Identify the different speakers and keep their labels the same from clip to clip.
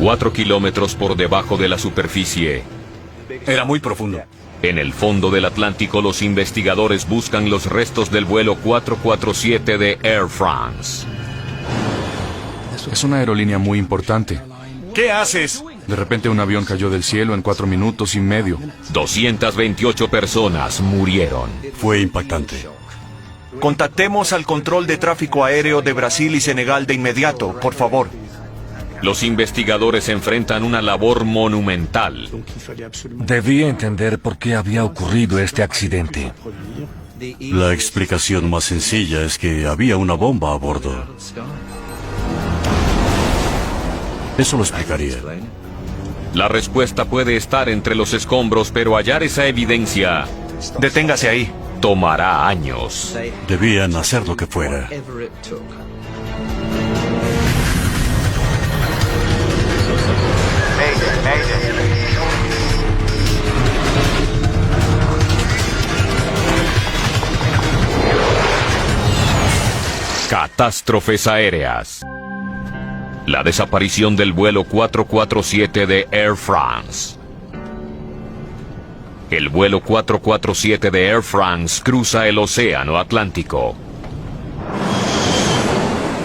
Speaker 1: 4 kilómetros por debajo de la superficie.
Speaker 2: Era muy profundo.
Speaker 1: En el fondo del Atlántico, los investigadores buscan los restos del vuelo 447 de Air France.
Speaker 3: Es una aerolínea muy importante.
Speaker 2: ¿Qué haces?
Speaker 3: De repente un avión cayó del cielo en 4 minutos y medio.
Speaker 1: 228 personas murieron.
Speaker 2: Fue impactante.
Speaker 4: Contactemos al control de tráfico aéreo de Brasil y Senegal de inmediato, por favor.
Speaker 1: Los investigadores enfrentan una labor monumental.
Speaker 5: Debía entender por qué había ocurrido este accidente.
Speaker 2: La explicación más sencilla es que había una bomba a bordo. Eso lo explicaría.
Speaker 1: La respuesta puede estar entre los escombros, pero hallar esa evidencia
Speaker 4: Deténgase ahí.
Speaker 1: tomará años.
Speaker 2: Debían hacer lo que fuera.
Speaker 1: Catástrofes aéreas. La desaparición del vuelo 447 de Air France. El vuelo 447 de Air France cruza el océano Atlántico.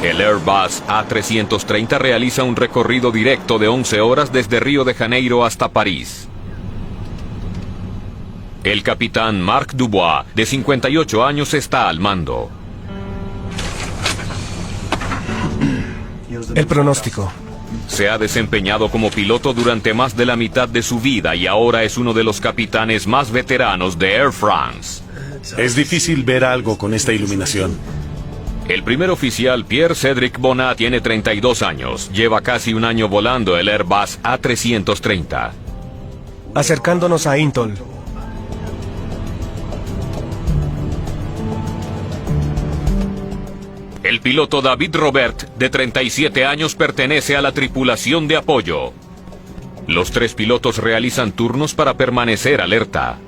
Speaker 1: El Airbus A330 realiza un recorrido directo de 11 horas desde Río de Janeiro hasta París. El capitán Marc Dubois, de 58 años, está al mando.
Speaker 6: El pronóstico.
Speaker 1: Se ha desempeñado como piloto durante más de la mitad de su vida y ahora es uno de los capitanes más veteranos de Air France.
Speaker 2: Es difícil ver algo con esta iluminación.
Speaker 1: El primer oficial, Pierre-Cédric Bonnat, tiene 32 años. Lleva casi un año volando el Airbus A330.
Speaker 6: Acercándonos a Intol.
Speaker 1: El piloto David Robert, de 37 años, pertenece a la tripulación de apoyo. Los 3 pilotos realizan turnos para permanecer alerta.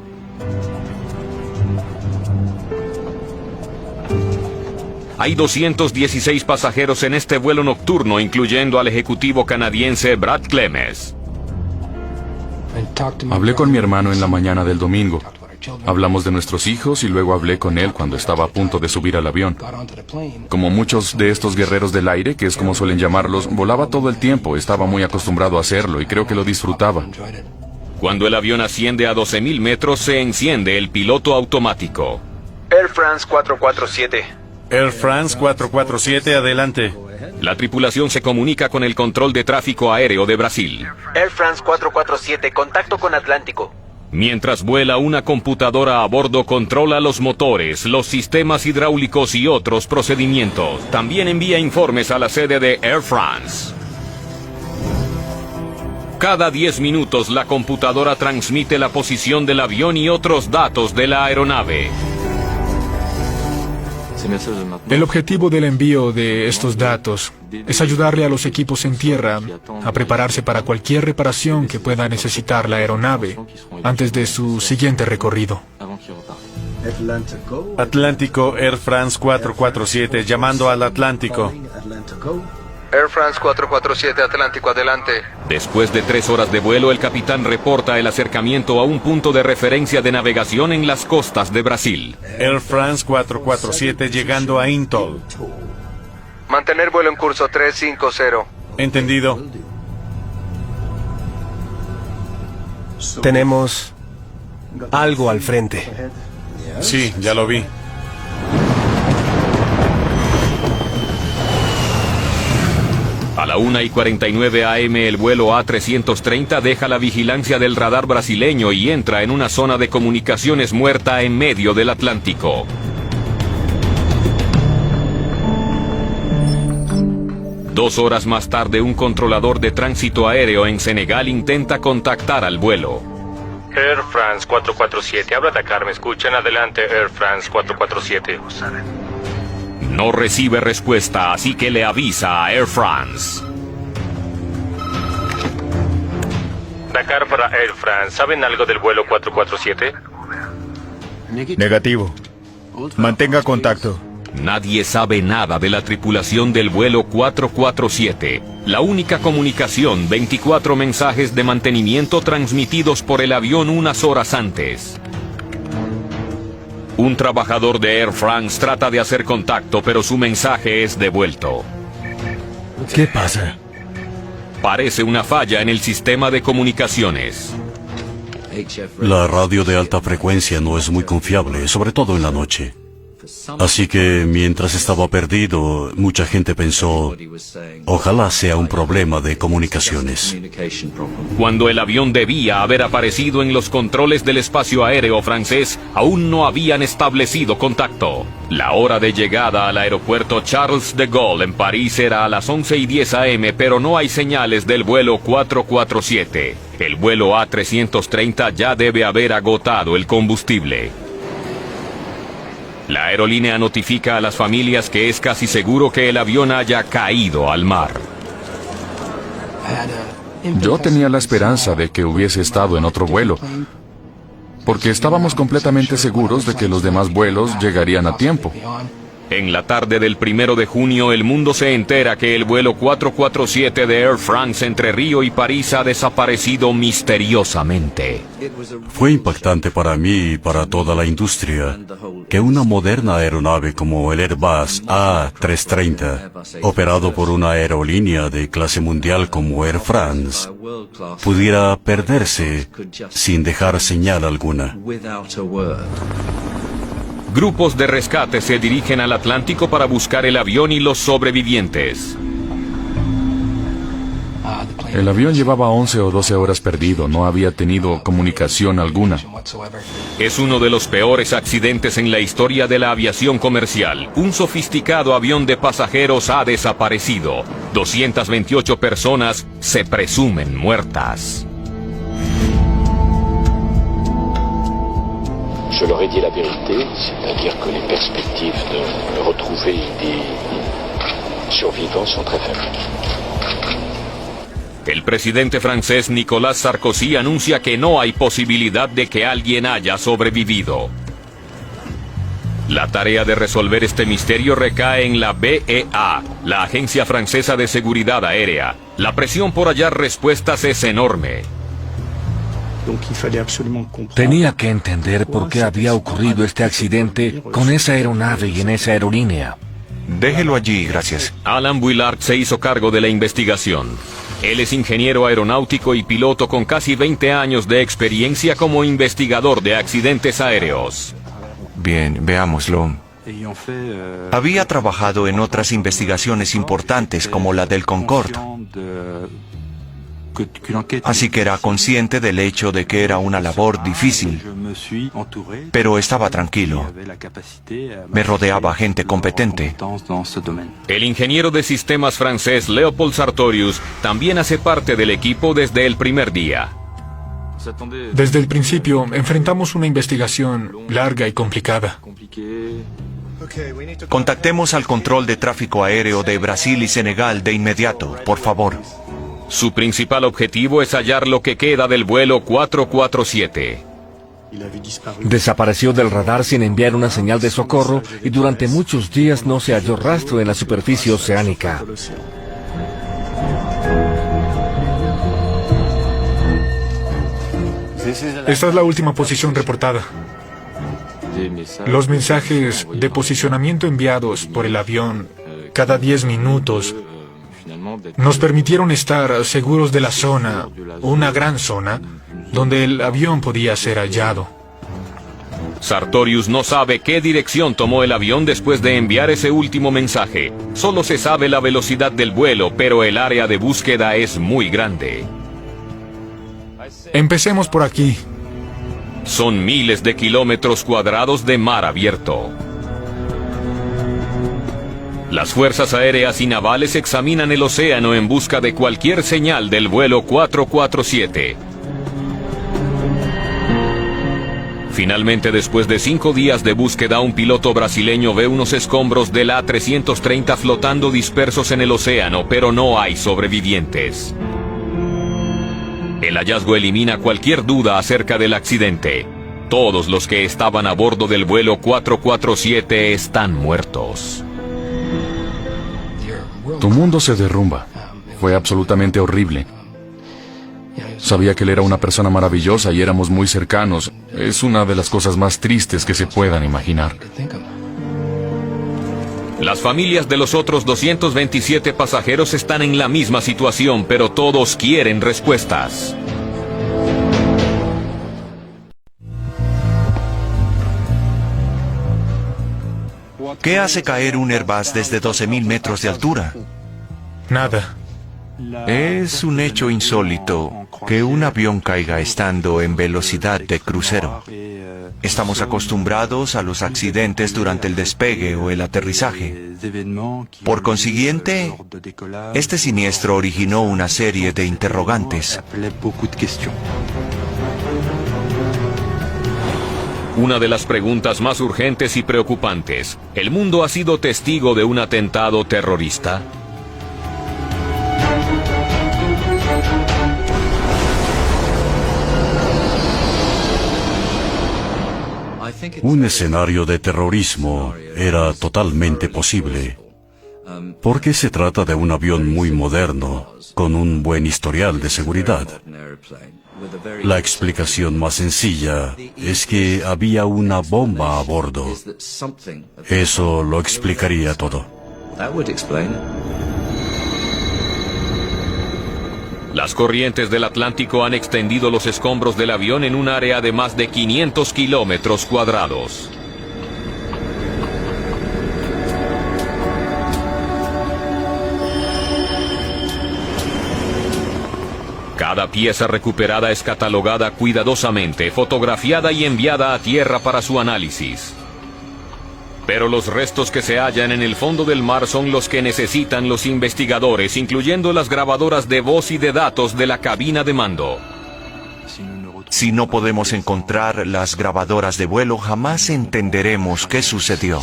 Speaker 1: Hay 216 pasajeros en este vuelo nocturno, incluyendo al ejecutivo canadiense Brad Clemens.
Speaker 3: Hablé con mi hermano en la mañana del domingo. Hablamos de nuestros hijos y luego hablé con él cuando estaba a punto de subir al avión. Como muchos de estos guerreros del aire, que es como suelen llamarlos, volaba todo el tiempo, estaba muy acostumbrado a hacerlo y creo que lo disfrutaba.
Speaker 1: Cuando el avión asciende a 12.000 metros, se enciende el piloto automático.
Speaker 7: Air France 447.
Speaker 2: Air France 447, adelante.
Speaker 1: La tripulación se comunica con el control de tráfico aéreo de Brasil.
Speaker 7: Air France 447, contacto con Atlántico.
Speaker 1: Mientras vuela, una computadora a bordo controla los motores, los sistemas hidráulicos y otros procedimientos. También envía informes a la sede de Air France. Cada 10 minutos la computadora transmite la posición del avión y otros datos de la aeronave.
Speaker 6: El objetivo del envío de estos datos es ayudarle a los equipos en tierra a prepararse para cualquier reparación que pueda necesitar la aeronave antes de su siguiente recorrido.
Speaker 2: Atlántico, Air France 447, llamando al Atlántico.
Speaker 7: Air France 447, Atlántico, adelante.
Speaker 1: Después de 3 horas de vuelo, el capitán reporta el acercamiento a un punto de referencia de navegación en las costas de Brasil.
Speaker 2: Air France 447, llegando a Intol.
Speaker 7: Mantener vuelo en curso 350.
Speaker 2: Entendido.
Speaker 6: Tenemos algo al frente.
Speaker 2: Sí, ya lo vi.
Speaker 1: A la 1:49 AM, el vuelo A330 deja la vigilancia del radar brasileño y entra en una zona de comunicaciones muerta en medio del Atlántico. Dos horas más tarde, un controlador de tránsito aéreo en Senegal intenta contactar al vuelo.
Speaker 8: Air France 447, habla Dakar, ¿me escuchan? Adelante, Air France 447.
Speaker 1: No recibe respuesta, así que le avisa a Air France.
Speaker 8: Dakar para Air France, ¿saben algo del vuelo 447?
Speaker 9: Negativo. Mantenga contacto.
Speaker 1: Nadie sabe nada de la tripulación del vuelo 447. La única comunicación, 24 mensajes de mantenimiento transmitidos por el avión unas horas antes. Un trabajador de Air France trata de hacer contacto, pero su mensaje es devuelto.
Speaker 5: ¿Qué pasa?
Speaker 1: Parece una falla en el sistema de comunicaciones.
Speaker 2: La radio de alta frecuencia no es muy confiable, sobre todo en la noche. Así que mientras estaba perdido, mucha gente pensó, ojalá sea un problema de comunicaciones.
Speaker 1: Cuando el avión debía haber aparecido en los controles del espacio aéreo francés, aún no habían establecido contacto. La hora de llegada al aeropuerto Charles de Gaulle en París era a las 11:10 a.m., pero no hay señales del vuelo 447. El vuelo A330 ya debe haber agotado el combustible. La aerolínea notifica a las familias que es casi seguro que el avión haya caído al mar.
Speaker 3: Yo tenía la esperanza de que hubiese estado en otro vuelo, porque estábamos completamente seguros de que los demás vuelos llegarían a tiempo.
Speaker 1: En la tarde del 1 de junio, el mundo se entera que el vuelo 447 de Air France entre Río y París ha desaparecido misteriosamente.
Speaker 2: Fue impactante para mí y para toda la industria que una moderna aeronave como el Airbus A330, operado por una aerolínea de clase mundial como Air France, pudiera perderse sin dejar señal alguna.
Speaker 1: Grupos de rescate se dirigen al Atlántico para buscar el avión y los sobrevivientes.
Speaker 3: El avión llevaba 11 o 12 horas perdido, no había tenido comunicación alguna.
Speaker 1: Es uno de los peores accidentes en la historia de la aviación comercial. Un sofisticado avión de pasajeros ha desaparecido. 228 personas se presumen muertas.
Speaker 9: Je leur ai dit la vérité, c'est-à-dire que les perspectives de retrouver des survivants sont très faibles.
Speaker 1: El presidente francés Nicolas Sarkozy anuncia que no hay posibilidad de que alguien haya sobrevivido. La tarea de resolver este misterio recae en la BEA, la Agencia Francesa de Seguridad Aérea. La presión por hallar respuestas es enorme.
Speaker 5: Tenía que entender por qué había ocurrido este accidente con esa aeronave y en esa aerolínea.
Speaker 4: Déjelo allí, gracias.
Speaker 1: Alan Buillard se hizo cargo de la investigación. Él es ingeniero aeronáutico y piloto con casi 20 años de experiencia como investigador de accidentes aéreos.
Speaker 4: Bien, veámoslo. Había trabajado en otras investigaciones importantes como la del Concorde. Así que era consciente del hecho de que era una labor difícil, pero estaba tranquilo. Me rodeaba gente competente.
Speaker 1: El ingeniero de sistemas francés Léopold Sartorius también hace parte del equipo desde el primer día.
Speaker 6: Desde el principio enfrentamos una investigación larga y complicada.
Speaker 4: Contactemos al control de tráfico aéreo de Brasil y Senegal de inmediato, por favor.
Speaker 1: Su principal objetivo es hallar lo que queda del vuelo 447.
Speaker 5: Desapareció del radar sin enviar una señal de socorro y durante muchos días no se halló rastro en la superficie oceánica.
Speaker 6: Esta es la última posición reportada. Los mensajes de posicionamiento enviados por el avión cada 10 minutos nos permitieron estar seguros de la zona, una gran zona, donde el avión podía ser hallado.
Speaker 1: Sartorius no sabe qué dirección tomó el avión después de enviar ese último mensaje. Solo se sabe la velocidad del vuelo, pero el área de búsqueda es muy grande.
Speaker 6: Empecemos por aquí.
Speaker 1: Son miles de kilómetros cuadrados de mar abierto. Las fuerzas aéreas y navales examinan el océano en busca de cualquier señal del vuelo 447. Finalmente, después de 5 días de búsqueda, un piloto brasileño ve unos escombros del A330 flotando dispersos en el océano, pero no hay sobrevivientes. El hallazgo elimina cualquier duda acerca del accidente. todos los que estaban a bordo del vuelo 447 están muertos.
Speaker 3: Tu mundo se derrumba. Fue absolutamente horrible. Sabía que él era una persona maravillosa y éramos muy cercanos. Es una de las cosas más tristes que se puedan imaginar.
Speaker 1: Las familias de los otros 227 pasajeros están en la misma situación, pero todos quieren respuestas.
Speaker 4: ¿Qué hace caer un Airbus desde 12.000 metros de altura?
Speaker 6: Nada.
Speaker 4: Es un hecho insólito que un avión caiga estando en velocidad de crucero. Estamos acostumbrados a los accidentes durante el despegue o el aterrizaje. Por consiguiente, este siniestro originó una serie de interrogantes.
Speaker 1: Una de las preguntas más urgentes y preocupantes: ¿el mundo ha sido testigo de un atentado terrorista?
Speaker 2: Un escenario de terrorismo era totalmente posible, porque se trata de un avión muy moderno, con un buen historial de seguridad. La explicación más sencilla es que había una bomba a bordo. Eso lo explicaría todo.
Speaker 1: Las corrientes del Atlántico han extendido los escombros del avión en un área de más de 500 kilómetros cuadrados. Cada pieza recuperada es catalogada cuidadosamente, fotografiada y enviada a tierra para su análisis. Pero los restos que se hallan en el fondo del mar son los que necesitan los investigadores, incluyendo las grabadoras de voz y de datos de la cabina de mando.
Speaker 4: Si no podemos encontrar las grabadoras de vuelo, jamás entenderemos qué sucedió.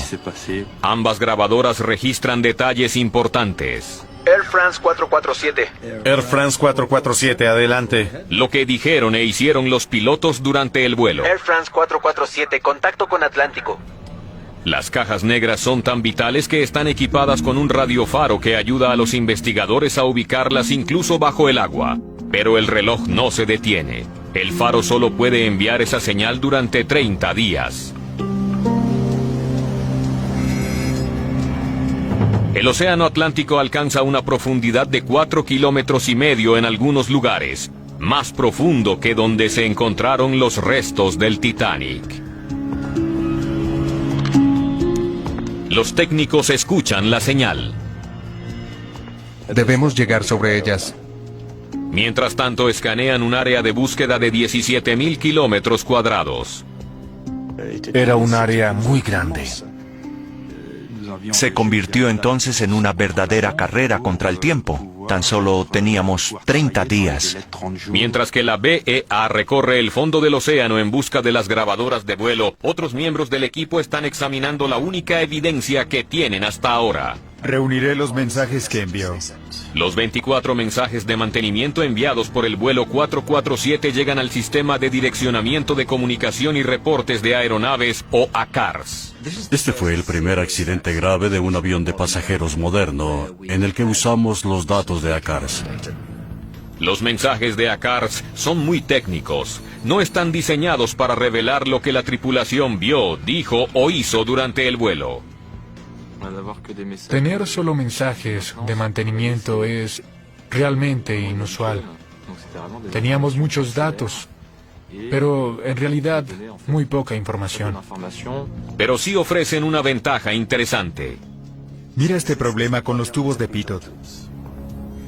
Speaker 1: Ambas grabadoras registran detalles importantes.
Speaker 7: Air France 447.
Speaker 10: Air France 447, adelante.
Speaker 1: Lo que dijeron e hicieron los pilotos durante el vuelo.
Speaker 7: Air France 447, contacto con Atlántico.
Speaker 1: Las cajas negras son tan vitales que están equipadas con un radiofaro que ayuda a los investigadores a ubicarlas incluso bajo el agua. Pero el reloj no se detiene. El faro solo puede enviar esa señal durante 30 días. El océano Atlántico alcanza una profundidad de 4,5 kilómetros en algunos lugares, más profundo que donde se encontraron los restos del Titanic. Los técnicos escuchan la señal.
Speaker 11: Debemos llegar sobre ellas.
Speaker 1: Mientras tanto, escanean un área de búsqueda de 17,000 kilómetros cuadrados.
Speaker 5: Era un área muy grande.
Speaker 4: Se convirtió entonces en una verdadera carrera contra el tiempo. Tan solo teníamos 30 días.
Speaker 1: Mientras que la BEA recorre el fondo del océano en busca de las grabadoras de vuelo, otros miembros del equipo están examinando la única evidencia que tienen hasta ahora.
Speaker 10: Reuniré los mensajes que envió.
Speaker 1: Los 24 mensajes de mantenimiento enviados por el vuelo 447 llegan al Sistema de Direccionamiento de Comunicación y Reportes de Aeronaves, o ACARS.
Speaker 2: Este fue el primer accidente grave de un avión de pasajeros moderno en el que usamos los datos de ACARS.
Speaker 1: Los mensajes de ACARS son muy técnicos. No están diseñados para revelar lo que la tripulación vio, dijo o hizo durante el vuelo.
Speaker 6: Tener solo mensajes de mantenimiento es realmente inusual. Teníamos muchos datos, pero en realidad muy poca información.
Speaker 1: Pero sí ofrecen una ventaja interesante.
Speaker 10: Mira este problema con los tubos de pitot.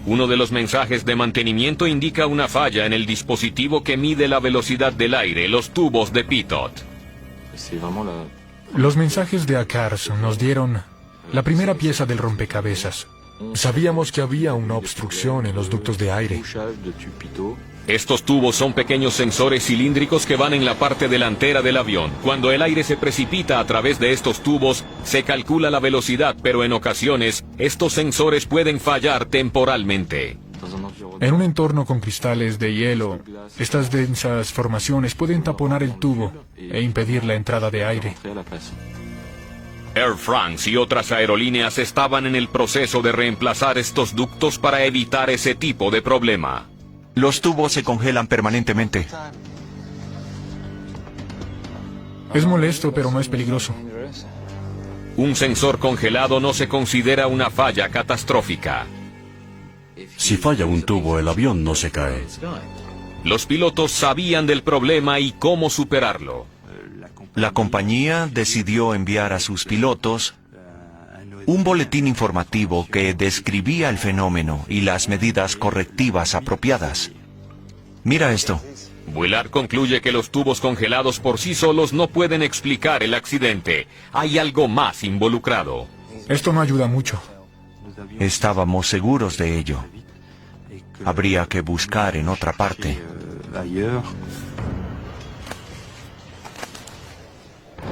Speaker 1: Uno de los mensajes de mantenimiento indica una falla en el dispositivo que mide la velocidad del aire, los tubos de pitot.
Speaker 6: Los mensajes de ACARS nos dieron la primera pieza del rompecabezas. Sabíamos que había una obstrucción en los ductos de aire.
Speaker 1: Estos tubos son pequeños sensores cilíndricos que van en la parte delantera del avión. Cuando el aire se precipita a través de estos tubos, se calcula la velocidad, pero en ocasiones, estos sensores pueden fallar temporalmente.
Speaker 6: En un entorno con cristales de hielo, estas densas formaciones pueden taponar el tubo e impedir la entrada de aire.
Speaker 1: Air France y otras aerolíneas estaban en el proceso de reemplazar estos ductos para evitar ese tipo de problema.
Speaker 4: Los tubos se congelan permanentemente.
Speaker 6: Es molesto, pero no es peligroso.
Speaker 1: Un sensor congelado no se considera una falla catastrófica.
Speaker 2: Si falla un tubo, el avión no se cae.
Speaker 1: Los pilotos sabían del problema y cómo superarlo.
Speaker 4: La compañía decidió enviar a sus pilotos un boletín informativo que describía el fenómeno y las medidas correctivas apropiadas. Mira esto.
Speaker 1: Bullard concluye que los tubos congelados por sí solos no pueden explicar el accidente. Hay algo más involucrado.
Speaker 6: Esto no ayuda mucho.
Speaker 4: Estábamos seguros de ello. Habría que buscar en otra parte.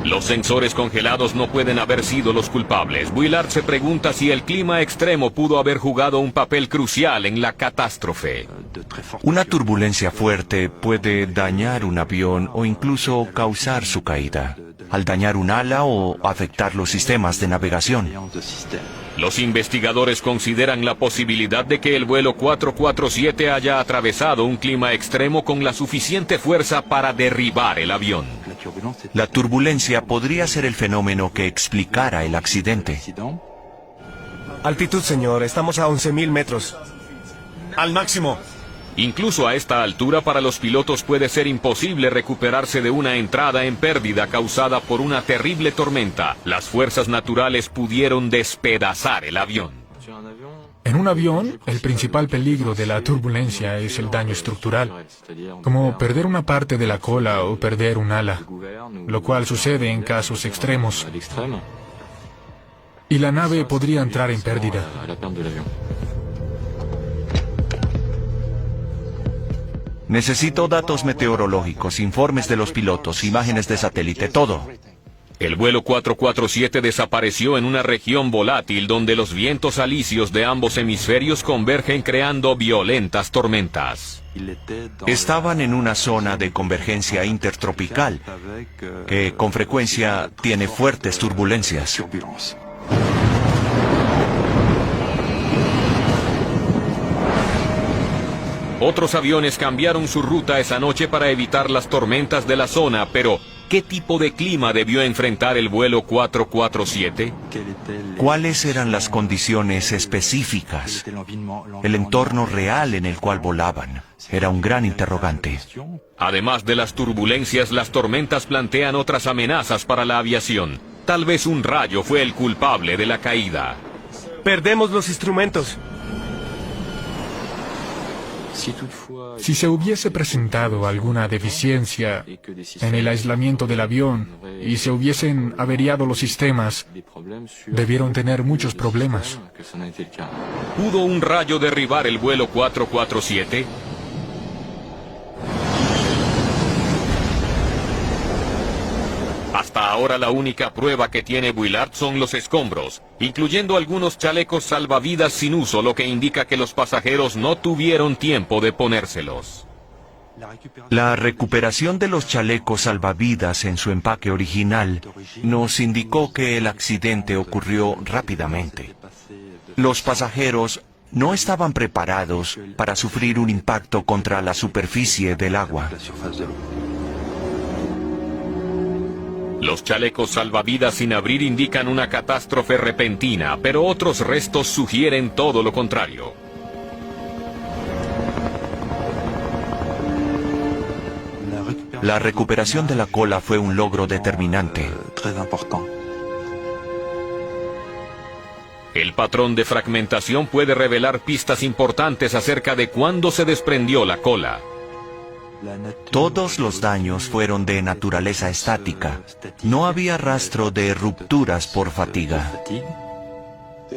Speaker 1: Los sensores congelados no pueden haber sido los culpables. Bullard se pregunta si el clima extremo pudo haber jugado un papel crucial en la catástrofe.
Speaker 4: Una turbulencia fuerte puede dañar un avión o incluso causar su caída, al dañar un ala o afectar los sistemas de navegación.
Speaker 1: Los investigadores consideran la posibilidad de que el vuelo 447 haya atravesado un clima extremo con la suficiente fuerza para derribar el avión.
Speaker 4: La turbulencia podría ser el fenómeno que explicara el accidente.
Speaker 11: Altitud, señor. Estamos a 11.000 metros.
Speaker 10: ¡Al máximo!
Speaker 1: Incluso a esta altura para los pilotos puede ser imposible recuperarse de una entrada en pérdida causada por una terrible tormenta. Las fuerzas naturales pudieron despedazar el avión.
Speaker 6: En un avión, el principal peligro de la turbulencia es el daño estructural, como perder una parte de la cola o perder un ala, lo cual sucede en casos extremos. Y la nave podría entrar en pérdida.
Speaker 4: Necesito datos meteorológicos, informes de los pilotos, imágenes de satélite, todo.
Speaker 1: El vuelo 447 desapareció en una región volátil donde los vientos alisios de ambos hemisferios convergen creando violentas tormentas.
Speaker 4: Estaban en una zona de convergencia intertropical que con frecuencia tiene fuertes turbulencias.
Speaker 1: Otros aviones cambiaron su ruta esa noche para evitar las tormentas de la zona, pero ¿qué tipo de clima debió enfrentar el vuelo 447?
Speaker 4: ¿Cuáles eran las condiciones específicas? El entorno real en el cual volaban era un gran interrogante.
Speaker 1: Además de las turbulencias, las tormentas plantean otras amenazas para la aviación. Tal vez un rayo fue el culpable de la caída.
Speaker 11: Perdemos los instrumentos.
Speaker 6: Si se hubiese presentado alguna deficiencia en el aislamiento del avión y se hubiesen averiado los sistemas, debieron tener muchos problemas.
Speaker 1: ¿Pudo un rayo derribar el vuelo 447? Hasta ahora la única prueba que tiene Bullard son los escombros, incluyendo algunos chalecos salvavidas sin uso, lo que indica que los pasajeros no tuvieron tiempo de ponérselos.
Speaker 4: La recuperación de los chalecos salvavidas en su empaque original nos indicó que el accidente ocurrió rápidamente. Los pasajeros no estaban preparados para sufrir un impacto contra la superficie del agua.
Speaker 1: Los chalecos salvavidas sin abrir indican una catástrofe repentina, pero otros restos sugieren todo lo contrario.
Speaker 4: La recuperación de la cola fue un logro determinante.
Speaker 1: El patrón de fragmentación puede revelar pistas importantes acerca de cuándo se desprendió la cola.
Speaker 4: Todos los daños fueron de naturaleza estática. No había rastro de rupturas por fatiga.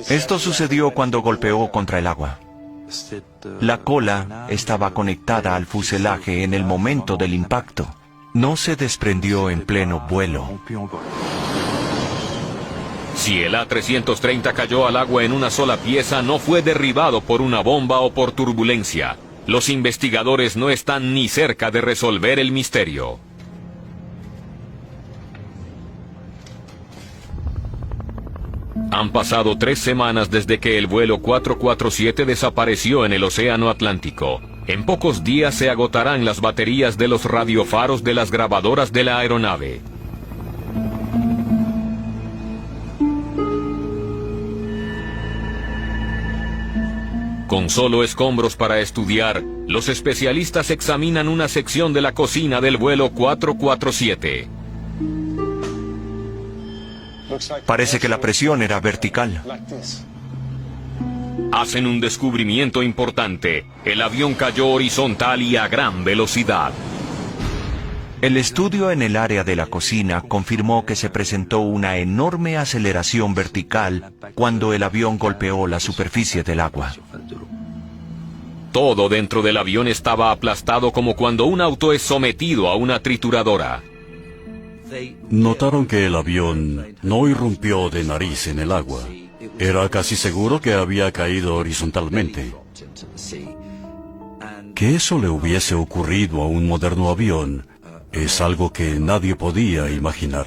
Speaker 4: Esto sucedió cuando golpeó contra el agua. La cola estaba conectada al fuselaje en el momento del impacto. No se desprendió en pleno vuelo.
Speaker 1: Si el A-330 cayó al agua en una sola pieza, no fue derribado por una bomba o por turbulencia. Los investigadores no están ni cerca de resolver el misterio. Han pasado 3 semanas desde que el vuelo 447 desapareció en el Océano Atlántico. En pocos días se agotarán las baterías de los radiofaros de las grabadoras de la aeronave. Con solo escombros para estudiar, los especialistas examinan una sección de la cocina del vuelo 447.
Speaker 4: Parece que la presión era vertical.
Speaker 1: Hacen un descubrimiento importante. El avión cayó horizontal y a gran velocidad.
Speaker 4: El estudio en el área de la cocina confirmó que se presentó una enorme aceleración vertical cuando el avión golpeó la superficie del agua.
Speaker 1: Todo dentro del avión estaba aplastado como cuando un auto es sometido a una trituradora.
Speaker 2: Notaron que el avión no irrumpió de nariz en el agua. Era casi seguro que había caído horizontalmente. Que eso le hubiese ocurrido a un moderno avión es algo que nadie podía imaginar.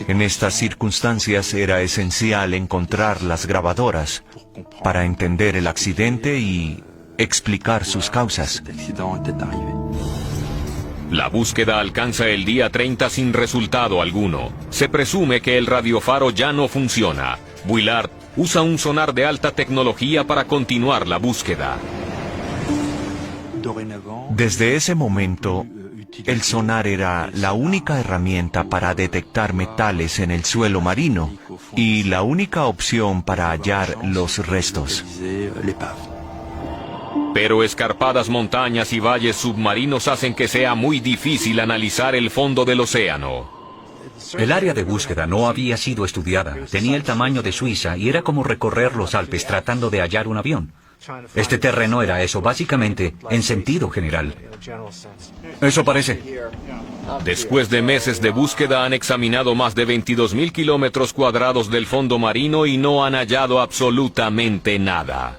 Speaker 4: En estas circunstancias era esencial encontrar las grabadoras para entender el accidente y explicar sus causas.
Speaker 1: La búsqueda alcanza el día 30 sin resultado alguno. Se presume que el radiofaro ya no funciona. Bullard usa un sonar de alta tecnología para continuar la búsqueda.
Speaker 4: Desde ese momento, el sonar era la única herramienta para detectar metales en el suelo marino y la única opción para hallar los restos.
Speaker 1: Pero escarpadas montañas y valles submarinos hacen que sea muy difícil analizar el fondo del océano.
Speaker 12: El área de búsqueda no había sido estudiada, tenía el tamaño de Suiza y era como recorrer los Alpes tratando de hallar un avión. Este terreno era eso, básicamente, en sentido general.
Speaker 5: Eso parece.
Speaker 1: Después de meses de búsqueda han examinado más de 22.000 kilómetros cuadrados del fondo marino y no han hallado absolutamente nada.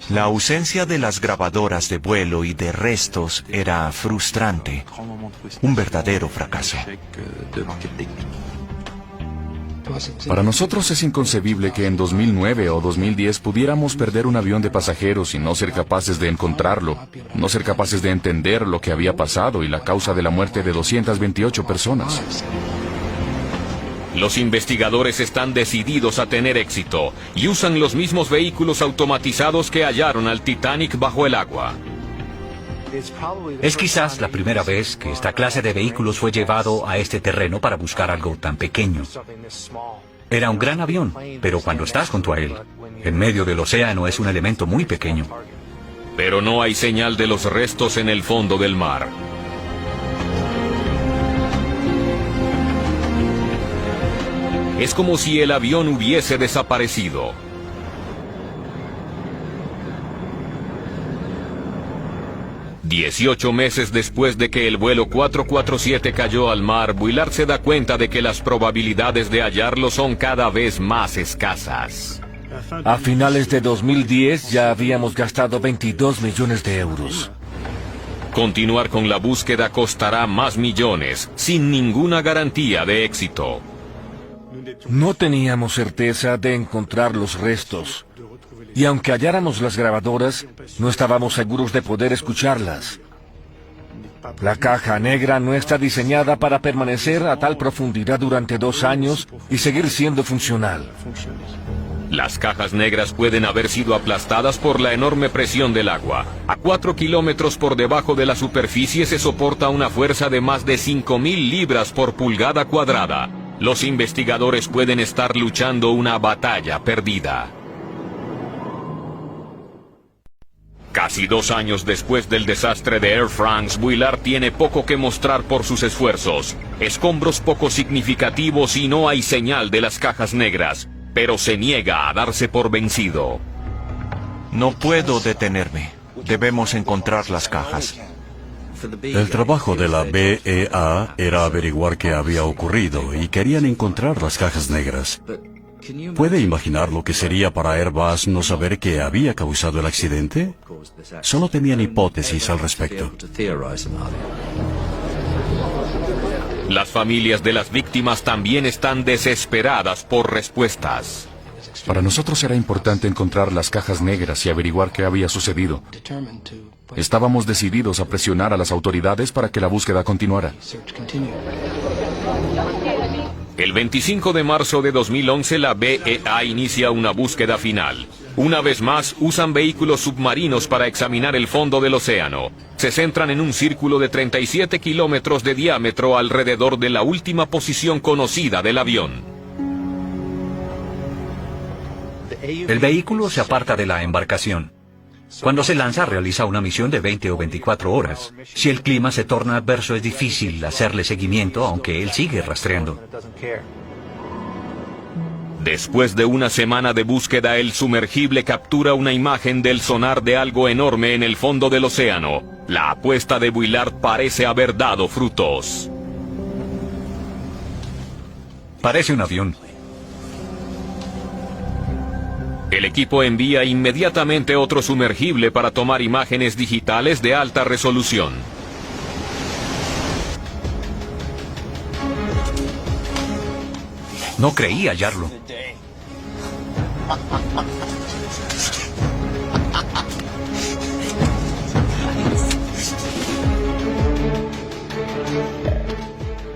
Speaker 4: La ausencia de las grabadoras de vuelo y de restos era frustrante, un verdadero fracaso.
Speaker 3: Para nosotros es inconcebible que en 2009 o 2010 pudiéramos perder un avión de pasajeros y no ser capaces de encontrarlo, no ser capaces de entender lo que había pasado y la causa de la muerte de 228 personas.
Speaker 1: Los investigadores están decididos a tener éxito y usan los mismos vehículos automatizados que hallaron al Titanic bajo el agua.
Speaker 12: Es quizás la primera vez que esta clase de vehículos fue llevado a este terreno para buscar algo tan pequeño. Era un gran avión, pero cuando estás junto a él, en medio del océano, es un elemento muy pequeño.
Speaker 1: Pero no hay señal de los restos en el fondo del mar. Es como si el avión hubiese desaparecido. $18 meses después de que el vuelo 447 cayó al mar, Bullard se da cuenta de que las probabilidades de hallarlo son cada vez más escasas.
Speaker 5: A finales de 2010 ya habíamos gastado 22 millones de euros.
Speaker 1: Continuar con la búsqueda costará más millones, sin ninguna garantía de éxito.
Speaker 5: No teníamos certeza de encontrar los restos. Y aunque halláramos las grabadoras, no estábamos seguros de poder escucharlas. La caja negra no está diseñada para permanecer a tal profundidad durante 2 años y seguir siendo funcional.
Speaker 1: Las cajas negras pueden haber sido aplastadas por la enorme presión del agua. A 4 kilómetros por debajo de la superficie se soporta una fuerza de más de 5.000 libras por pulgada cuadrada. Los investigadores pueden estar luchando una batalla perdida. Casi 2 años después del desastre de Air France, Bullard tiene poco que mostrar por sus esfuerzos. Escombros poco significativos y no hay señal de las cajas negras, pero se niega a darse por vencido.
Speaker 4: No puedo detenerme. Debemos encontrar las cajas.
Speaker 2: El trabajo de la BEA era averiguar qué había ocurrido y querían encontrar las cajas negras. ¿Puede imaginar lo que sería para Airbus no saber qué había causado el accidente? Solo tenían hipótesis al respecto.
Speaker 1: Las familias de las víctimas también están desesperadas por respuestas.
Speaker 3: Para nosotros era importante encontrar las cajas negras y averiguar qué había sucedido. Estábamos decididos a presionar a las autoridades para que la búsqueda continuara.
Speaker 1: El 25 de marzo de 2011 la BEA inicia una búsqueda final. Una vez más, usan vehículos submarinos para examinar el fondo del océano. Se centran en un círculo de 37 kilómetros de diámetro alrededor de la última posición conocida del avión.
Speaker 12: El vehículo se aparta de la embarcación. Cuando se lanza, realiza una misión de 20 o 24 horas. Si el clima se torna adverso, es difícil hacerle seguimiento, aunque él sigue rastreando.
Speaker 1: Después de una semana de búsqueda, el sumergible captura una imagen del sonar de algo enorme en el fondo del océano. La apuesta de Buillard parece haber dado frutos.
Speaker 12: Parece un avión.
Speaker 1: El equipo envía inmediatamente otro sumergible para tomar imágenes digitales de alta resolución.
Speaker 12: No creí hallarlo.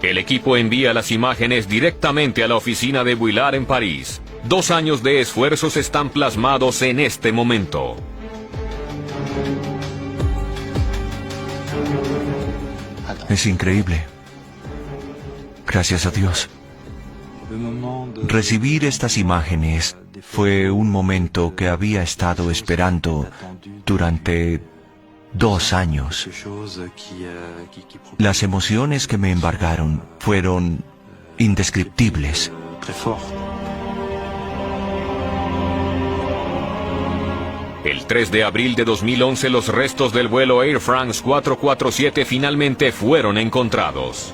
Speaker 1: El equipo envía las imágenes directamente a la oficina de Buillard en París. 2 años de esfuerzos están plasmados en este momento.
Speaker 4: Es increíble. Gracias a Dios. Recibir estas imágenes fue un momento que había estado esperando durante 2 años. Las emociones que me embargaron fueron indescriptibles.
Speaker 1: El 3 de abril de 2011 los restos del vuelo Air France 447 finalmente fueron encontrados.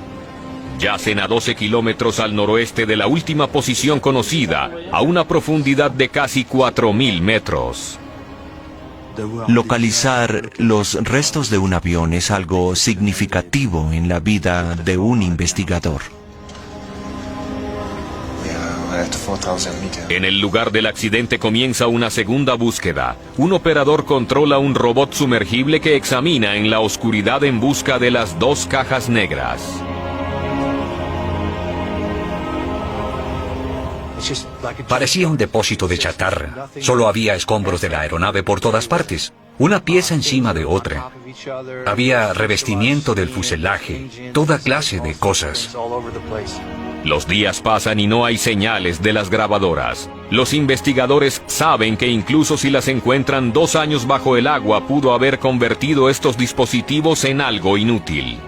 Speaker 1: Yacen a 12 kilómetros al noroeste de la última posición conocida, a una profundidad de casi 4.000 metros.
Speaker 4: Localizar los restos de un avión es algo significativo en la vida de un investigador.
Speaker 1: En el lugar del accidente comienza una segunda búsqueda. Un operador controla un robot sumergible que examina en la oscuridad en busca de las 2 cajas negras.
Speaker 12: Parecía un depósito de chatarra. Solo había escombros de la aeronave por todas partes, una pieza encima de otra. Había revestimiento del fuselaje, toda clase de cosas.
Speaker 1: Los días pasan y no hay señales de las grabadoras. Los investigadores saben que incluso si las encuentran 2 años bajo el agua, pudo haber convertido estos dispositivos en algo inútil.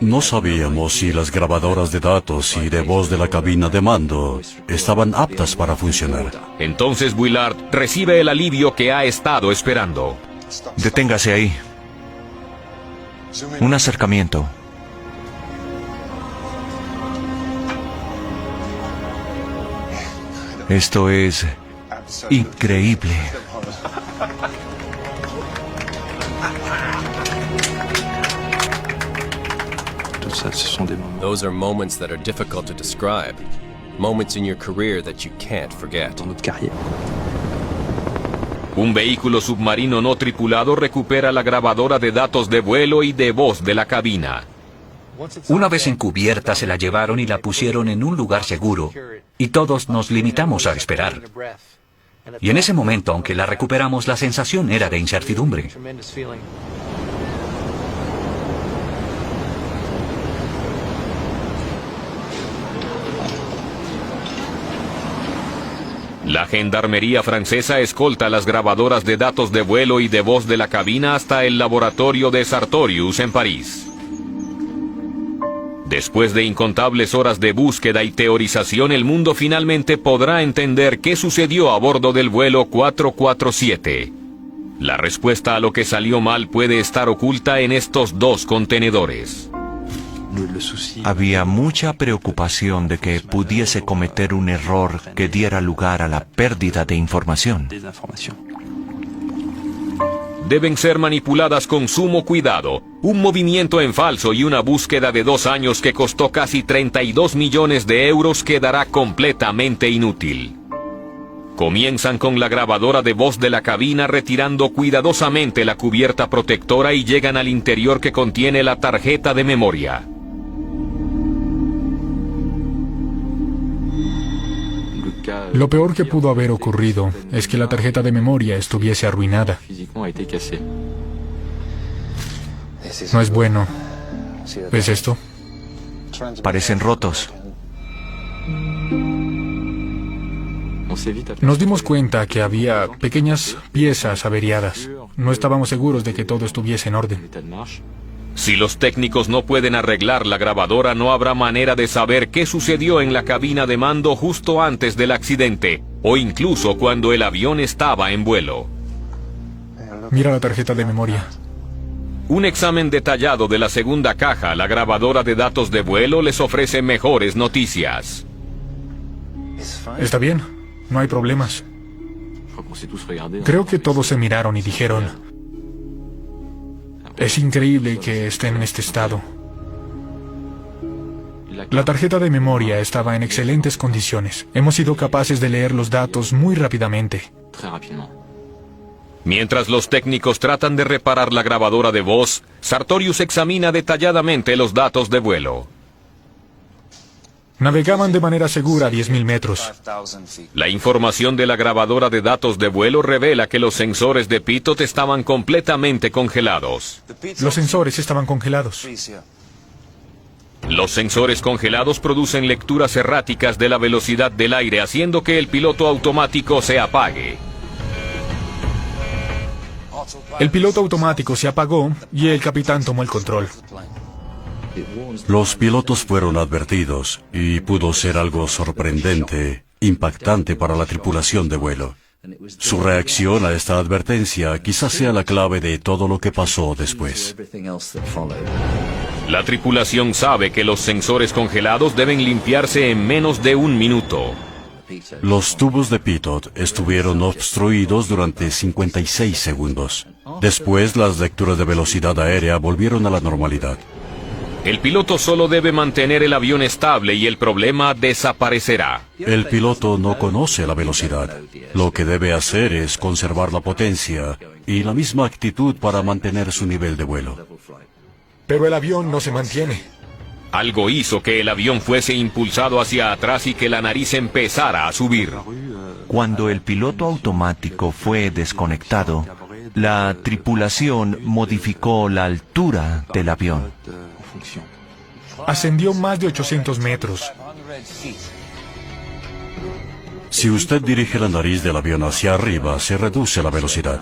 Speaker 2: No sabíamos si las grabadoras de datos y de voz de la cabina de mando estaban aptas para funcionar.
Speaker 1: Entonces Buillard recibe el alivio que ha estado esperando.
Speaker 4: Deténgase ahí. Un acercamiento. Esto es increíble.
Speaker 13: Those are moments that are difficult to describe. Moments in your career that you can't forget.
Speaker 1: Un vehículo submarino no tripulado recupera la grabadora de datos de vuelo y de voz de la cabina.
Speaker 12: Una vez encubierta se la llevaron y la pusieron en un lugar seguro, y todos nos limitamos a esperar. Y en ese momento, aunque la recuperamos, la sensación era de incertidumbre.
Speaker 1: La gendarmería francesa escolta las grabadoras de datos de vuelo y de voz de la cabina hasta el laboratorio de Sartorius en París. Después de incontables horas de búsqueda y teorización, el mundo finalmente podrá entender qué sucedió a bordo del vuelo 447. La respuesta a lo que salió mal puede estar oculta en estos dos contenedores.
Speaker 4: Había mucha preocupación de que pudiese cometer un error que diera lugar a la pérdida de información.
Speaker 1: Deben ser manipuladas con sumo cuidado. Un movimiento en falso y una búsqueda de 2 años que costó casi 32 millones de euros quedará completamente inútil. Comienzan con la grabadora de voz de la cabina retirando cuidadosamente la cubierta protectora y llegan al interior que contiene la tarjeta de memoria.
Speaker 6: Lo peor que pudo haber ocurrido es que la tarjeta de memoria estuviese arruinada. No es bueno. ¿Ves esto?
Speaker 4: Parecen rotos.
Speaker 6: Nos dimos cuenta que había pequeñas piezas averiadas. No estábamos seguros de que todo estuviese en orden.
Speaker 1: Si los técnicos no pueden arreglar la grabadora, no habrá manera de saber qué sucedió en la cabina de mando justo antes del accidente, o incluso cuando el avión estaba en vuelo.
Speaker 6: Mira la tarjeta de memoria.
Speaker 1: Un examen detallado de la segunda caja, la grabadora de datos de vuelo, les ofrece mejores noticias.
Speaker 6: Está bien, no hay problemas. Creo que todos se miraron y dijeron: es increíble que estén en este estado. La tarjeta de memoria estaba en excelentes condiciones. Hemos sido capaces de leer los datos muy rápidamente.
Speaker 1: Mientras los técnicos tratan de reparar la grabadora de voz, Sartorius examina detalladamente los datos de vuelo.
Speaker 6: Navegaban de manera segura a 10.000 metros.
Speaker 1: La información de la grabadora de datos de vuelo revela que los sensores de pitot estaban completamente congelados.
Speaker 6: Los sensores estaban congelados.
Speaker 1: Los sensores congelados producen lecturas erráticas de la velocidad del aire, haciendo que el piloto automático se apague.
Speaker 6: El piloto automático se apagó y el capitán tomó el control.
Speaker 2: Los pilotos fueron advertidos y pudo ser algo sorprendente, impactante para la tripulación de vuelo. Su reacción a esta advertencia quizás sea la clave de todo lo que pasó después.
Speaker 1: La tripulación sabe que los sensores congelados deben limpiarse en menos de 1 minuto.
Speaker 2: Los tubos de pitot estuvieron obstruidos durante 56 segundos. Después, las lecturas de velocidad aérea volvieron a la normalidad.
Speaker 1: El piloto solo debe mantener el avión estable y el problema desaparecerá.
Speaker 2: El piloto no conoce la velocidad. Lo que debe hacer es conservar la potencia y la misma actitud para mantener su nivel de vuelo.
Speaker 6: Pero el avión no se mantiene.
Speaker 1: Algo hizo que el avión fuese impulsado hacia atrás y que la nariz empezara a subir.
Speaker 4: Cuando el piloto automático fue desconectado, la tripulación modificó la altura del avión.
Speaker 6: Ascendió más de 800 metros.
Speaker 2: Si usted dirige la nariz del avión hacia arriba, se reduce la velocidad.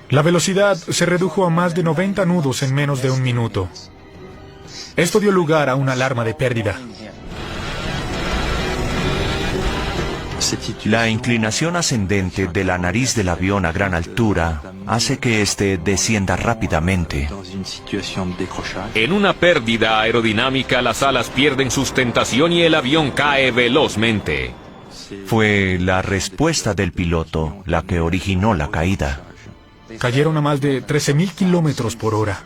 Speaker 6: La velocidad se redujo a más de 90 nudos en menos de 1 minuto. Esto dio lugar a una alarma de pérdida.
Speaker 4: La inclinación ascendente de la nariz del avión a gran altura hace que éste descienda rápidamente.
Speaker 1: En una pérdida aerodinámica, las alas pierden sustentación y el avión cae velozmente.
Speaker 4: Fue la respuesta del piloto la que originó la caída.
Speaker 6: Cayeron a más de 13.000 kilómetros por hora.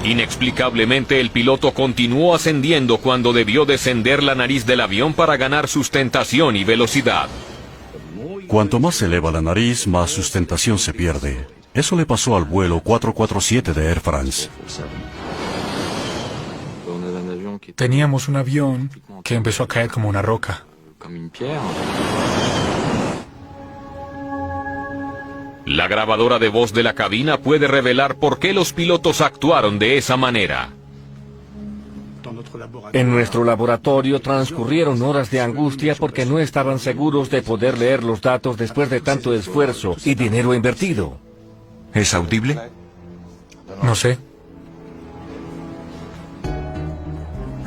Speaker 1: Inexplicablemente, el piloto continuó ascendiendo cuando debió descender la nariz del avión para ganar sustentación y velocidad.
Speaker 2: Cuanto más se eleva la nariz, más sustentación se pierde. Eso le pasó al vuelo 447 de Air France.
Speaker 6: Teníamos un avión que empezó a caer como una roca.
Speaker 1: La grabadora de voz de la cabina puede revelar por qué los pilotos actuaron de esa manera.
Speaker 5: En nuestro laboratorio transcurrieron horas de angustia porque no estaban seguros de poder leer los datos después de tanto esfuerzo y dinero invertido.
Speaker 4: ¿Es audible?
Speaker 6: No sé.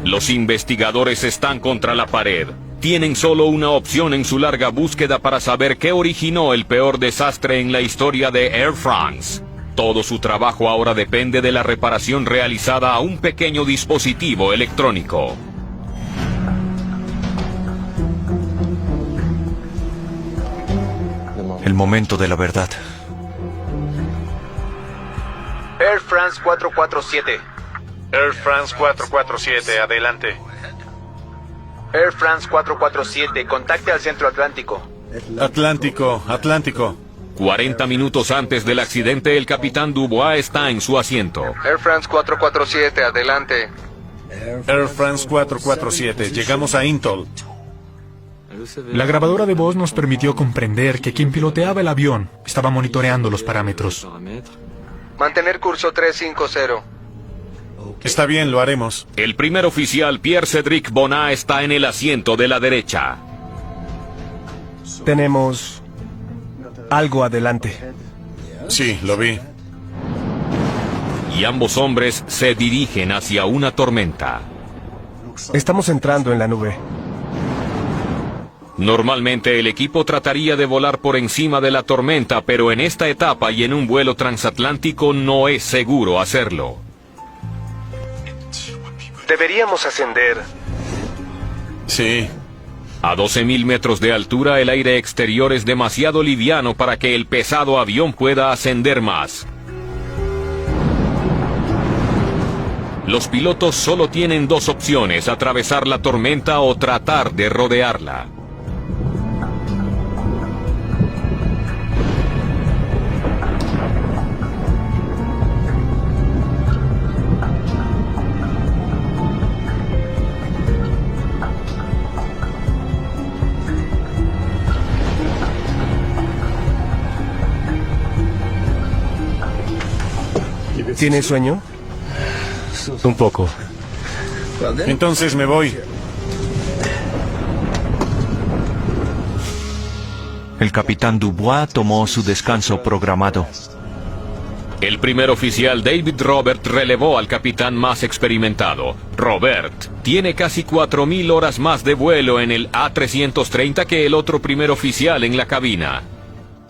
Speaker 1: Los investigadores están contra la pared. Tienen solo una opción en su larga búsqueda para saber qué originó el peor desastre en la historia de Air France. Todo su trabajo ahora depende de la reparación realizada a un pequeño dispositivo electrónico.
Speaker 4: El momento de la verdad.
Speaker 11: Air France 447.
Speaker 10: Air France 447, adelante.
Speaker 11: Air France 447, contacte al centro Atlántico.
Speaker 10: Atlántico.
Speaker 1: 40 minutos antes del accidente, el capitán Dubois está en su asiento.
Speaker 7: Air France 447, adelante.
Speaker 10: Air France 447, llegamos a Intel.
Speaker 6: La grabadora de voz nos permitió comprender que quien piloteaba el avión estaba monitoreando los parámetros.
Speaker 7: Mantener curso 350.
Speaker 10: Está bien, lo haremos.
Speaker 1: El primer oficial, Pierre-Cédric Bonnat, está en el asiento de la derecha.
Speaker 11: Tenemos algo adelante.
Speaker 10: Sí, lo vi.
Speaker 1: Y ambos hombres se dirigen hacia una tormenta.
Speaker 11: Estamos entrando en la nube.
Speaker 1: Normalmente el equipo trataría de volar por encima de la tormenta, pero en esta etapa y en un vuelo transatlántico no es seguro hacerlo.
Speaker 11: Deberíamos ascender.
Speaker 10: Sí.
Speaker 1: A 12.000 metros de altura, el aire exterior es demasiado liviano para que el pesado avión pueda ascender más. Los pilotos solo tienen dos opciones: atravesar la tormenta o tratar de rodearla.
Speaker 11: ¿Tienes sueño?
Speaker 8: Un poco.
Speaker 10: Entonces me voy.
Speaker 4: El capitán Dubois tomó su descanso programado.
Speaker 1: El primer oficial, David Robert, relevó al capitán más experimentado. Robert tiene casi 4.000 horas más de vuelo en el A330 que el otro primer oficial en la cabina.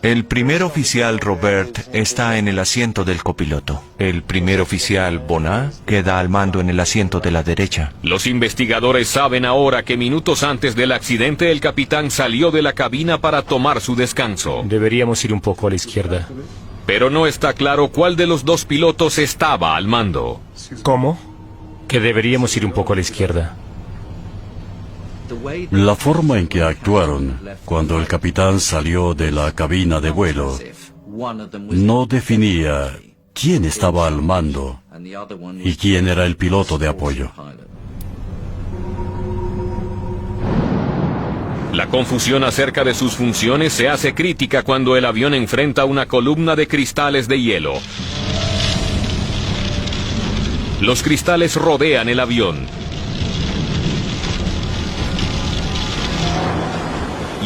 Speaker 4: El primer oficial Robert está en el asiento del copiloto. El primer oficial Bonnat queda al mando en el asiento de la derecha.
Speaker 1: Los investigadores saben ahora que minutos antes del accidente el capitán salió de la cabina para tomar su descanso.
Speaker 8: Deberíamos ir un poco a la izquierda.
Speaker 1: Pero no está claro cuál de los dos pilotos estaba al mando.
Speaker 11: ¿Cómo?
Speaker 8: Que deberíamos ir un poco a la izquierda.
Speaker 2: La forma en que actuaron cuando el capitán salió de la cabina de vuelo no definía quién estaba al mando y quién era el piloto de apoyo.
Speaker 1: La confusión acerca de sus funciones se hace crítica cuando el avión enfrenta una columna de cristales de hielo. Los cristales rodean el avión.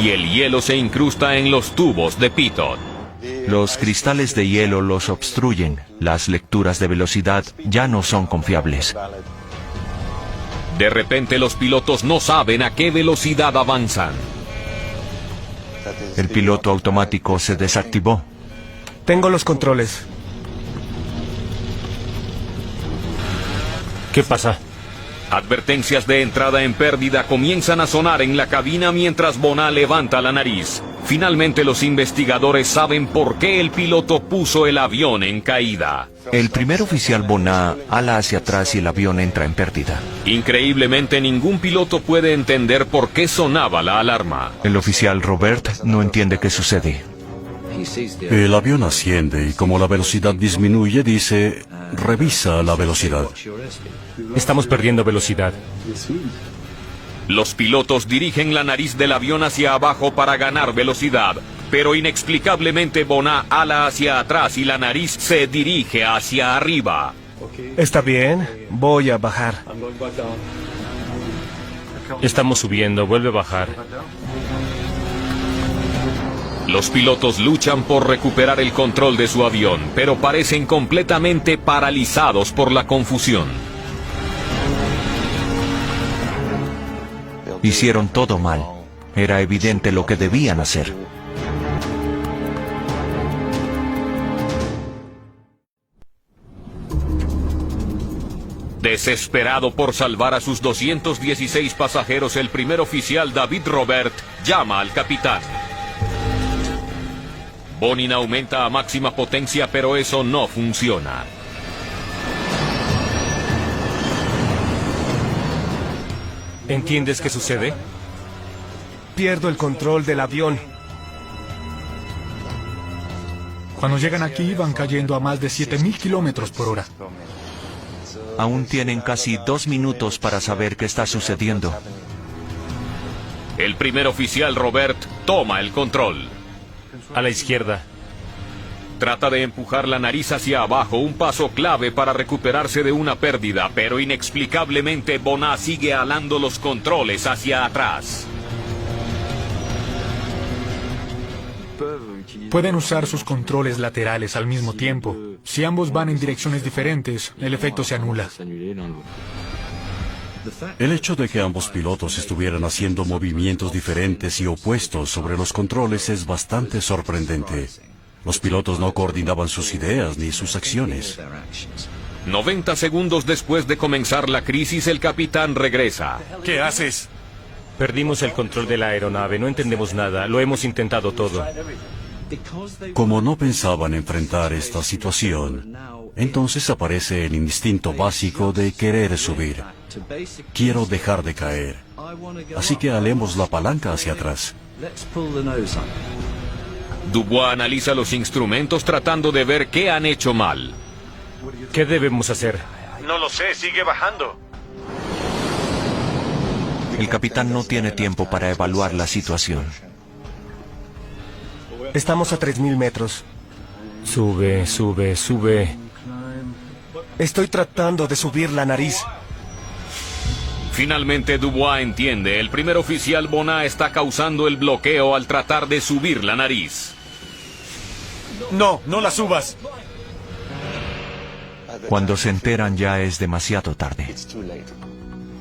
Speaker 1: Y el hielo se incrusta en los tubos de pitot.
Speaker 4: Los cristales de hielo los obstruyen. Las lecturas de velocidad ya no son confiables.
Speaker 1: De repente los pilotos no saben a qué velocidad avanzan.
Speaker 4: El piloto automático se desactivó.
Speaker 11: Tengo los controles.
Speaker 8: ¿Qué pasa?
Speaker 1: Advertencias de entrada en pérdida comienzan a sonar en la cabina mientras Bonnat levanta la nariz. Finalmente los investigadores saben por qué el piloto puso el avión en caída.
Speaker 4: El primer oficial Bonnat ala hacia atrás y el avión entra en pérdida.
Speaker 1: Increíblemente, ningún piloto puede entender por qué sonaba la alarma.
Speaker 4: El oficial Robert no entiende qué sucede.
Speaker 2: El avión asciende y como la velocidad disminuye, dice, revisa la velocidad.
Speaker 8: Estamos perdiendo velocidad.
Speaker 1: Los pilotos dirigen la nariz del avión hacia abajo para ganar velocidad, pero inexplicablemente Bonnat ala hacia atrás y la nariz se dirige hacia arriba.
Speaker 11: Está bien, voy a bajar.
Speaker 8: Estamos subiendo, vuelve a bajar.
Speaker 1: Los pilotos luchan por recuperar el control de su avión, pero parecen completamente paralizados por la confusión.
Speaker 4: Hicieron todo mal. Era evidente lo que debían hacer.
Speaker 1: Desesperado por salvar a sus 216 pasajeros, el primer oficial David Robert llama al capitán. Bonin aumenta a máxima potencia, pero eso no funciona.
Speaker 8: ¿Entiendes qué sucede?
Speaker 14: Pierdo el control del avión.
Speaker 6: Cuando llegan aquí van cayendo a más de 7.000 kilómetros por hora.
Speaker 4: Aún tienen casi 2 minutos para saber qué está sucediendo.
Speaker 1: El primer oficial Robert toma el control.
Speaker 8: A la izquierda.
Speaker 1: Trata de empujar la nariz hacia abajo, un paso clave para recuperarse de una pérdida, pero inexplicablemente Bonin sigue alando los controles hacia atrás.
Speaker 6: Pueden usar sus controles laterales al mismo tiempo. Si ambos van en direcciones diferentes, el efecto se anula.
Speaker 2: El hecho de que ambos pilotos estuvieran haciendo movimientos diferentes y opuestos sobre los controles es bastante sorprendente. Los pilotos no coordinaban sus ideas ni sus acciones.
Speaker 1: 90 segundos después de comenzar la crisis, el capitán regresa.
Speaker 8: ¿Qué haces? Perdimos el control de la aeronave, no entendemos nada, lo hemos intentado todo.
Speaker 2: Como no pensaban enfrentar esta situación, entonces aparece el instinto básico de querer subir. Quiero dejar de caer. Así que alemos la palanca hacia atrás.
Speaker 1: Dubois analiza los instrumentos tratando de ver qué han hecho mal.
Speaker 8: ¿Qué debemos hacer?
Speaker 10: No lo sé, sigue bajando.
Speaker 4: El capitán no tiene tiempo para evaluar la situación.
Speaker 14: Estamos a 3.000 metros.
Speaker 8: Sube, sube, sube.
Speaker 14: Estoy tratando de subir la nariz.
Speaker 1: Finalmente Dubois entiende, el primer oficial Bonin está causando el bloqueo al tratar de subir la nariz.
Speaker 10: No, no la subas.
Speaker 4: Cuando se enteran ya es demasiado tarde.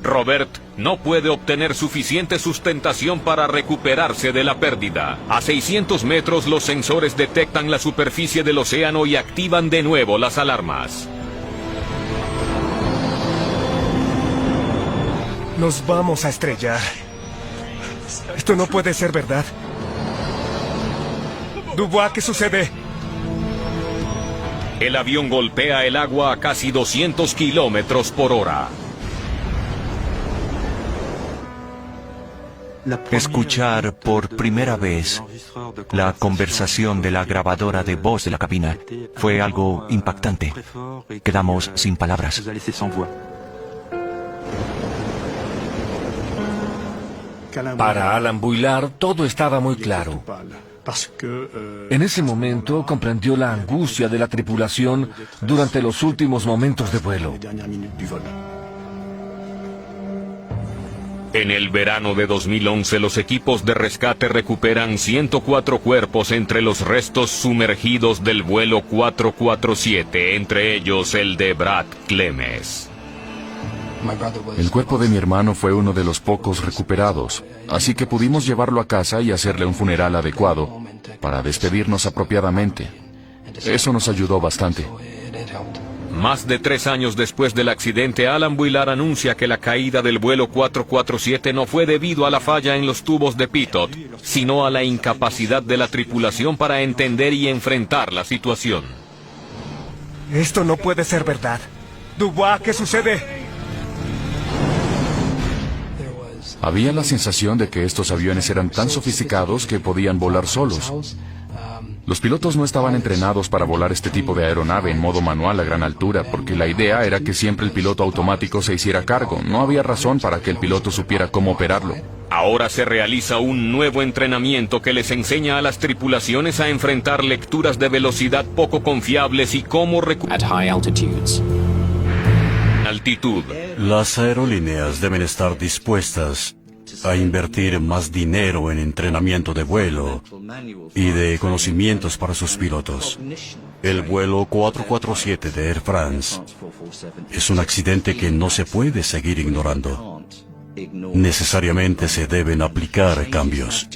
Speaker 1: Robert no puede obtener suficiente sustentación para recuperarse de la pérdida. A 600 metros los sensores detectan la superficie del océano y activan de nuevo las alarmas.
Speaker 14: Nos vamos a estrellar. Esto no puede ser verdad. Dubois, ¿qué sucede?
Speaker 1: El avión golpea el agua a casi 200 kilómetros por hora.
Speaker 4: Escuchar por primera vez la conversación de la grabadora de voz de la cabina fue algo impactante. Quedamos sin palabras.
Speaker 5: Para Alan Boulard todo estaba muy claro. En ese momento comprendió la angustia de la tripulación durante los últimos momentos de vuelo.
Speaker 1: En el verano de 2011, los equipos de rescate recuperan 104 cuerpos entre los restos sumergidos del vuelo 447, entre ellos el de Brad Clemens.
Speaker 3: El cuerpo de mi hermano fue uno de los pocos recuperados, así que pudimos llevarlo a casa y hacerle un funeral adecuado para despedirnos apropiadamente. Eso nos ayudó bastante.
Speaker 1: Más de 3 años después del accidente, Alan Boulard anuncia que la caída del vuelo 447 no fue debido a la falla en los tubos de pitot, sino a la incapacidad de la tripulación para entender y enfrentar la situación.
Speaker 14: Esto no puede ser verdad. Dubois, ¿qué sucede?
Speaker 3: Había la sensación de que estos aviones eran tan sofisticados que podían volar solos. Los pilotos no estaban entrenados para volar este tipo de aeronave en modo manual a gran altura, porque la idea era que siempre el piloto automático se hiciera cargo. No había razón para que el piloto supiera cómo operarlo.
Speaker 1: Ahora se realiza un nuevo entrenamiento que les enseña a las tripulaciones a enfrentar lecturas de velocidad poco confiables y cómo recuperar
Speaker 9: at high altitudes.
Speaker 1: Altitud.
Speaker 2: Las aerolíneas deben estar dispuestas a invertir más dinero en entrenamiento de vuelo y de conocimientos para sus pilotos. El vuelo 447 de Air France es un accidente que no se puede seguir ignorando. necesariamente se deben aplicar cambios.